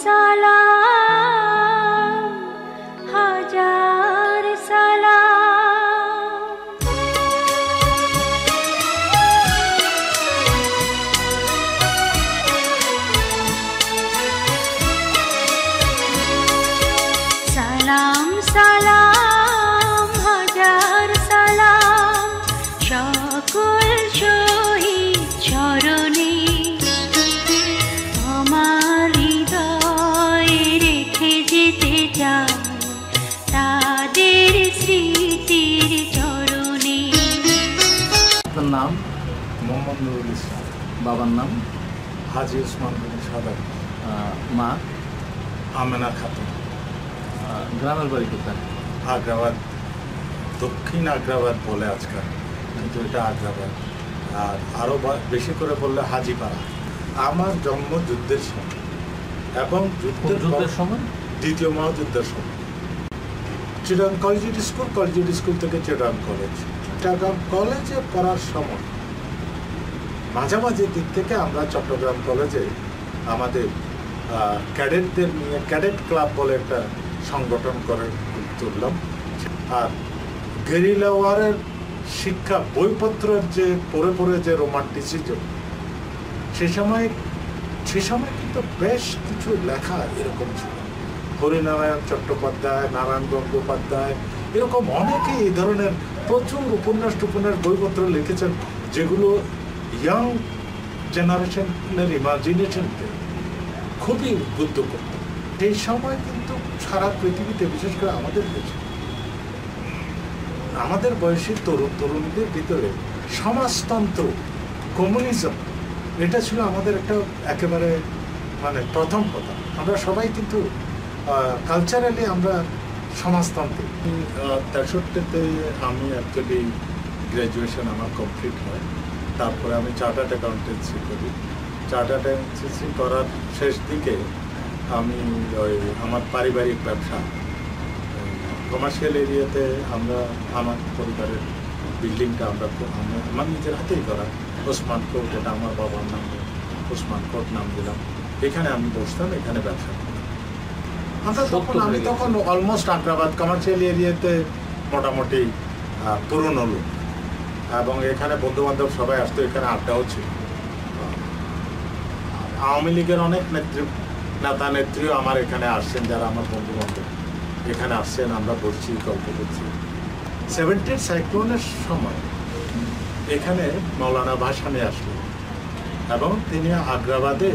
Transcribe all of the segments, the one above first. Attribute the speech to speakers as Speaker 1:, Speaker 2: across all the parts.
Speaker 1: সালাম হাজার সালাম। সালাম সালাম হাজার সালাম সকল শহীদ চরণে, আমার হৃদয়ে রেখে যেতে চাই তাদের স্মৃতির চরণে।
Speaker 2: আপনার নাম?
Speaker 3: মোহাম্মদ নুরুল ইসলাম।
Speaker 2: বাবার নাম?
Speaker 3: হাজি ওসমান বিন সাদাত।
Speaker 2: মা?
Speaker 3: আমেনা খাতুন।
Speaker 2: গ্রামের বাড়ি কোথায়?
Speaker 3: আগ্রাবাদ, দক্ষিণ আগ্রাবাদ বলে আজকাল, কিন্তু এটা আগ্রাবাদ। আর আরও বেশি করে বললে হাজিপাড়া। আমার জন্ম যুদ্ধের সময়, এবং
Speaker 2: যুদ্ধের সময়,
Speaker 3: দ্বিতীয় মহাযুদ্ধের সময়। চিটাগাং কলেজিয়েট স্কুল থেকে চিটাগাং কলেজে পড়ার সময় মাঝামাঝি দিক থেকে আমরা চট্টগ্রাম কলেজে আমাদের ক্যাডেটদের নিয়ে ক্যাডেট ক্লাব বলে একটা সংগঠন করে তুললাম। আর গেরিলা ওয়ারের শিক্ষা বইপত্রের যে পড়ে যে রোমান্টিসিজম, সে সময় কিন্তু বেশ কিছু লেখা এরকম ছিল। হরিনারায়ণ চট্টোপাধ্যায়, নারায়ণ গঙ্গোপাধ্যায়, এরকম অনেকে এই ধরনের প্রচুর উপন্যাস বইপত্র লিখেছেন, যেগুলো ইয়াং জেনারেশনের ইমাজিনেশনকে খুবই উদ্বুদ্ধ করত। সেই সময় কিন্তু সারা পৃথিবীতে, বিশেষ করে আমাদের দেশে, আমাদের বয়সী তরুণীদের ভিতরে সমাজতন্ত্র, কমিউনিজম, এটা ছিল আমাদের একটা একেবারে প্রথম কথা। আমরা সবাই কিন্তু কালচারালি আমরা সমাজতান্ত্রিক। 63-তে আমি অ্যাকচুয়ালি গ্র্যাজুয়েশন আমার কমপ্লিট হয়। তারপরে আমি চার্টার্ড অ্যাকাউন্টেন্সি করি। চার্টার্ড অ্যাকাউন্টেন্সি করার শেষ দিকে আমি আমার পারিবারিক ব্যবসা কমার্শিয়াল এরিয়াতে আমার পরিবারের বিল্ডিংটা আমার নিজের হাতেই করা, ওসমান কোর্ট, এটা আমার বাবার নাম, ওসমান কোর্ট নাম দিলাম। এখানে আমি বসতাম, এখানে ব্যবসা করতাম। আমি তখন অলমোস্ট আগ্রাবাদ কমার্শিয়াল এরিয়াতে মোটামুটি পুরনো লোক, এবং এখানে বন্ধু বান্ধব সবাই আসতো, এখানে আড্ডাও ছিল। আওয়ামী লীগের অনেক নেতা নেত্রীও আমার এখানে আসছেন, যারা আমার বন্ধু বান্ধব এখানে আসছেন, আমরা বলছি, গল্প করছি। 70-র সাইক্লোনের সময় এখানে মৌলানা ভাসানী আসলেন, এবং তিনি আগ্রাবাদে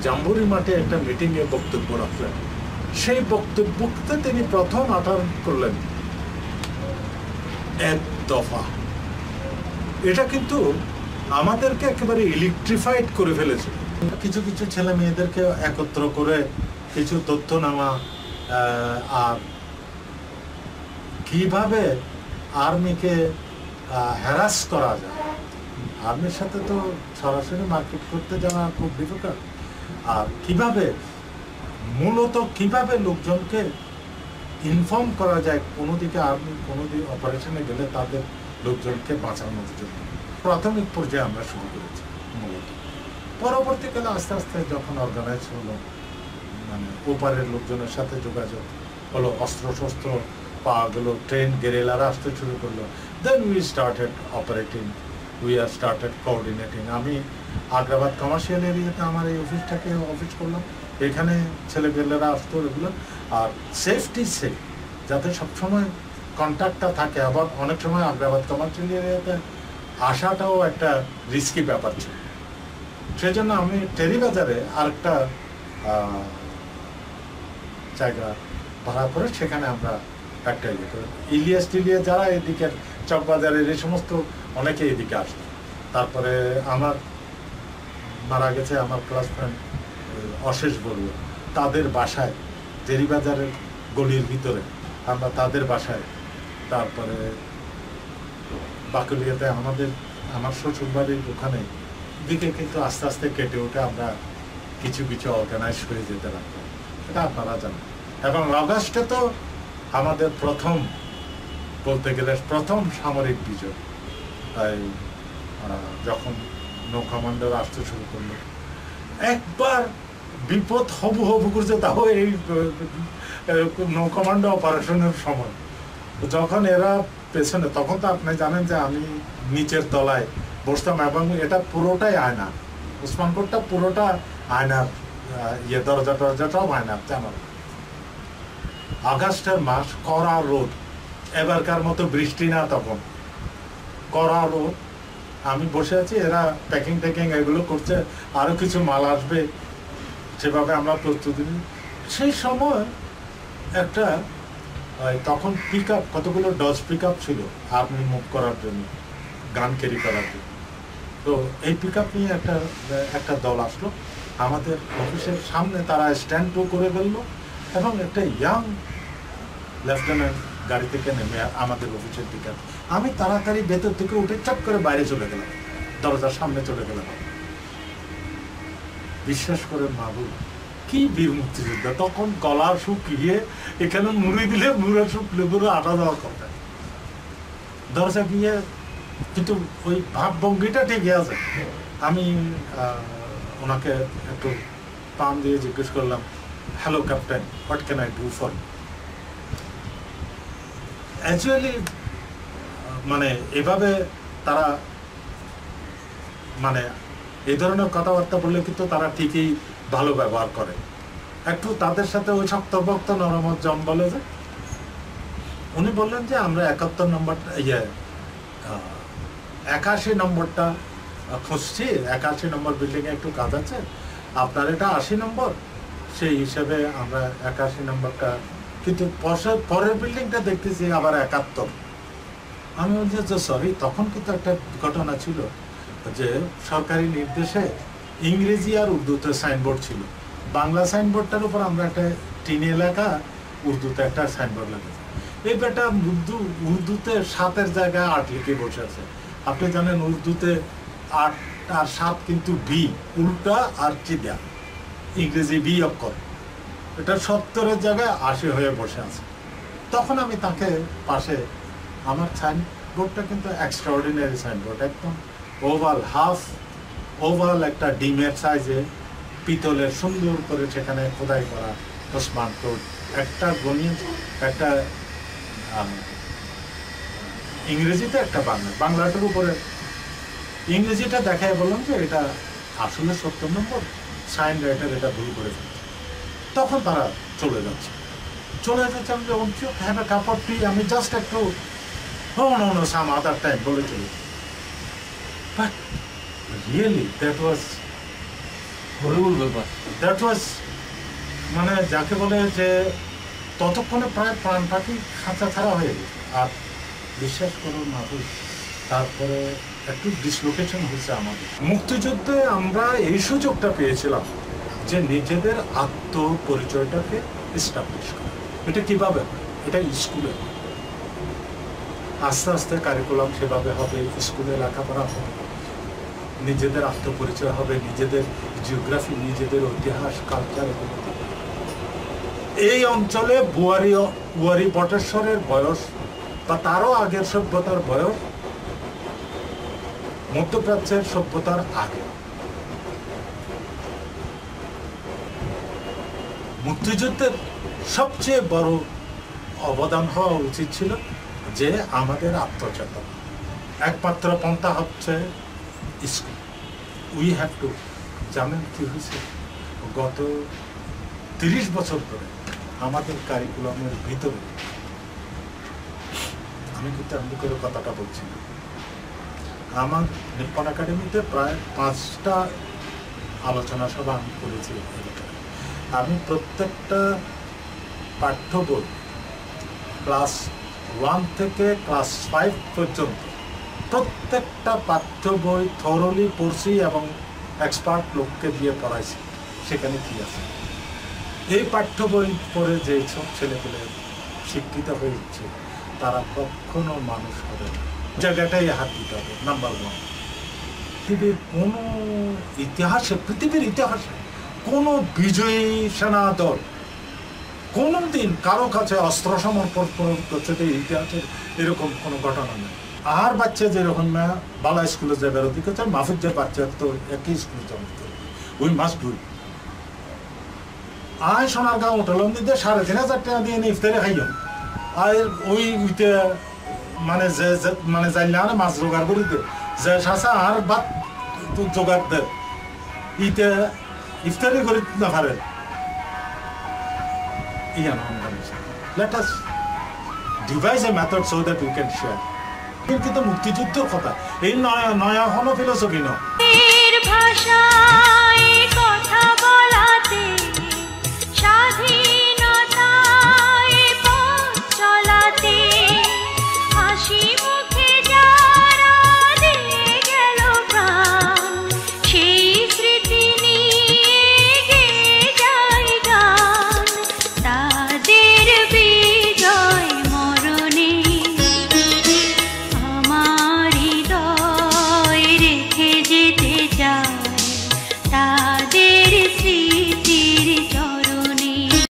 Speaker 3: জাম্বুরি মাঠে একটা মিটিংয়ে বক্তব্য রাখলেন। সেই বক্তব্যতে তিনি প্রথম আটার করলেন এক দফা। এটা কিন্তু আমাদেরকে একেবারে ইলেকট্রিফাইড করে ফেলেছে। কিছু কিছু ছেলে মেয়েদেরকে একত্র করে কিছু তথ্য নেওয়া, আর কিভাবে আর্মিকে হ্যারাস করা যায়। আর্মির সাথে তো সরাসরি মার্কেট করতে যাওয়া খুব ডিফিকাল্ট। আর কিভাবে লোকজনকে ইনফর্ম করা যায় কোনো দিকে আর্মি কোনো দিকে অপারেশনে গেলে তাদের লোকজনকে বাঁচানোর জন্য প্রাথমিক পর্যায়ে আমরা শুরু করেছি মূলত। পরবর্তীকালে আস্তে আস্তে যখন অর্গানাইজ হলো, ওপারের লোকজনের সাথে যোগাযোগ হলো, অস্ত্র পাওয়া গেলো, ট্রেন গেরিলারা আসতে শুরু করলো, then we started operating, we are started coordinating. আমি আগ্রাবাদ কমার্শিয়াল এরিয়াতে আমার এই অফিস করলাম। এখানে ছেলেপেলেরা আসতো রেগুলার, আর সেফটি যাতে সবসময় কন্ট্যাক্টটা থাকে। আবার অনেক সময় আগ্রাবাদ কমার্শিয়াল এরিয়াতে আসাটাও একটা রিস্কি ব্যাপার ছিল। সেই জন্য আমি টেরিবাজারে আরেকটা জায়গা ভাড়া করে সেখানে আমরা একটা ইলিয়াস টিলিয়াস যারা এদিকের চকবাজারের এই সমস্ত অনেকে এদিকে আসতো। তারপরে আমার মারা গেছে আমার ক্লাস ফ্রেন্ড অশেষ বড়ুয়া, তাদের বাসায় টেরিবাজারের গলির ভিতরে আমরা তাদের বাসায়, তারপরে বাকুলিয়াতে আমার শ্বশুরবাড়ির ওখানে দিকে কিন্তু আস্তে আস্তে কেটে ওঠে আমরা কিছু অর্গানাইজ হয়ে যেতে লাগতো। এটা আপনারা জানেন। এবং অগাস্টে তো আমাদের বলতে গেলে প্রথম সামরিক বিজয়, যখন নৌ কমান্ডার আসতে শুরু করলো। একবার বিপদ হবু হবু করছে, তাও এই নৌ কমান্ডো অপারেশনের সময় যখন এরা পেছনে, তখন তো আপনি জানেন যে আমি নিচের তলায় বসতাম এবং এটা পুরোটাই আয়না, ওসমানপুরটা পুরোটা আয়নার, দরজা টরজাটাও আয়নার জানাল। আগস্টের মাস, কড়া রোদ, এবারকার মতো বৃষ্টি না, তখন কড়া রোদ, আমি বসে আছি, এরা প্যাকিং ট্যাকিং এগুলো করছে, আরো কিছু মাল আসবে, সেভাবে আমরা প্রস্তুতি নিই। সেই সময় একটা তখন পিক আপ, কতগুলো ডজ পিক আপ ছিল আর্মি মুভ করার জন্য, গান ক্যারি করার জন্য। তো এই পিক আপ নিয়ে একটা দল আসলো আমাদের অফিসের সামনে, তারা স্ট্যান্ড টু করে ফেললো এবং একটা ইয়াং লেফটেন্যান্ট গাড়ি থেকে নেমে আমাদের অফিসের দিকে, আমি তাড়াতাড়ি ভেতর থেকে উঠে চট করে বাইরে চলে গেলাম, দরজার সামনে চলে গেলাম। বিশ্বাস করে মাহবুব, কি বীর মুক্তিযোদ্ধা, তখন গলা শুকিয়ে এখানে মুড়ি দিলে মুড়ে শুকলে পুরো আটা দেওয়ার কথা, দরজা গিয়ে, কিন্তু ওই ভাবভঙ্গিটা ঠিকই আছে। আমি ওনাকে একটু পাম দিয়ে জিজ্ঞেস করলাম, hello captain, what can I do for you? Actually মানে এভাবে তারা মানে এই ধরনের কথাবার্তা বললে কিন্তু তারা ঠিকই ভালো ব্যবহার করে, একটু তাদের সাথে ওই শক্তভক্ত নরমত জম বলে যে। উনি বললেন যে আমরা 71 নম্বরটা 81 নম্বরটা খুঁজছি, 81 নম্বর বিল্ডিং এ একটু কাজ আছে, আপনার এটা 80 নম্বর, সেই হিসেবে আমরা 81 নম্বরটা, কিন্তু পরের বিল্ডিংটা দেখতেছি আবার 71। আমি বলছি যে সরি, তখন কিন্তু একটা ঘটনা ছিল যে সরকারি নির্দেশে ইংরেজি আর উর্দুতে সাইনবোর্ড ছিল, বাংলা সাইনবোর্ডটার উপর আমরা একটা টিনে লেখা, উর্দুতে একটা সাইনবোর্ড লেখা। এই বেটা উর্দুতে 7-এর জায়গায় 8 লিখে বসে আছে। আপনি জানেন উর্দুতে 8 আর 7 কিন্তু বি, উল্টা আর চিদা, ইংরেজি বি অক্ষর, এটা 70-এর জায়গায় 80 হয়ে বসে আছে। তখন আমি তাকে পাশে, আমার সাইনবোর্ডটা কিন্তু এক্সট্রাঅর্ডিনারি সাইনবোর্ড, একদম ওভাল, হাফ ওভাল, একটা ডিমের সাইজে পিতলের সুন্দর করে সেখানে খোদাই করা ওসমানপুর, একটা গণিত, একটা ইংরেজিতে, একটা বাংলাটার উপরে ইংরেজিটা দেখায় বললাম যে এটা আসলে 70 নম্বর, সাইন রাইটার এটা ভুল করে ফেলছে। তখন তারা চলে যাচ্ছে, আমি যে অঞ্চল হ্যাঁ কাপড় টি, আমি জাস্ট একটু নো সাম আদার টাইম বলে চলি। বাট রিয়েলি দ্যাট ওয়াজ
Speaker 2: হরিবল ব্যাপার,
Speaker 3: দ্যাট ওয়াজ মানে যাকে বলে যে ততক্ষণে প্রায় প্রাণ পাখি খাঁচা ছাড়া হয়ে গেছে। আর বিশ্বাস করুন মাহবুব, তারপরে একটু ডিসলোকেশন হয়েছে আমাদের। মুক্তিযুদ্ধে আমরা এই সুযোগটা পেয়েছিলাম যে নিজেদের আত্মপরিচয়টাকে এস্টাবলিশ করা। এটা কিভাবে? এটা স্কুলে আস্তে আস্তে কারিকুলাম সেভাবে হবে, স্কুলে লেখাপড়া হবে, নিজেদের আত্মপরিচয় হবে, নিজেদের জিওগ্রাফি, নিজেদের ইতিহাস, কালচার। এই অঞ্চলে বুয়ারি বটেশ্বরের বয়স বা তারও আগের সভ্যতার বয়স মধ্যপ্রাচ্যের সভ্যতার আগে। মুক্তিযুদ্ধের সবচেয়ে বড় অবদান হওয়া উচিত ছিল যে আমাদের আত্মচেতনা। একমাত্র পন্থা হচ্ছে স্কুল। উই হ্যাভ টু, জানেন কি হয়েছে, গত 30 বছর ধরে আমাদের কারিকুলামের ভিতরে, আমি কিন্তু এমনি করে কথাটা বলছি না, আমার নিপ্পন একাডেমিতে প্রায় 5টা আলোচনা সভা আমি করেছি। আমি প্রত্যেকটা পাঠ্য বই ক্লাস 1 থেকে ক্লাস 5 পর্যন্ত প্রত্যেকটা পাঠ্য বই থরলি পড়ছি এবং এক্সপার্ট লোককে দিয়ে পড়াইছি সেখানে কি আছে। এই পাঠ্য বই পড়ে যে সব ছেলেপেলে শিক্ষিত হয়েছে তারা কখনো মানুষ হবে না, জায়গাটাই হাত দিতে হবে। নাম্বার 1, পৃথিবীর কোনো ইতিহাসে, পৃথিবীর ইতিহাসে কোনো বিজয়ী সেনা দল কোনোদিন কারো কাছে অস্ত্র সমর্পণ করছে ইতিহাসের এরকম কোনো ঘটনা নেই। আর বাচ্চা যেরকম না বালা স্কুলে যাবে অধিকার, মাহফুজের বাচ্চা তো একই স্কুলে জমা করবে, উই মাস্ট ডু। আয় সোনার গাঁ উঠলাম দিতে 3,500 টাকা দিয়ে ইফতারে খাইলাম আর ওই মানে যে মানে যাইলে আর মাছ জোগাড় করি দে যে শাসা আর ভাত জোগাড় দে ইতে ইফতারি করি না পারে ইয়ান let us devise a method so that we can share কিন্তু মুক্তিযুদ্ধের কথা এই নয়া কোনো ফিলোসফি না
Speaker 1: ভাষায়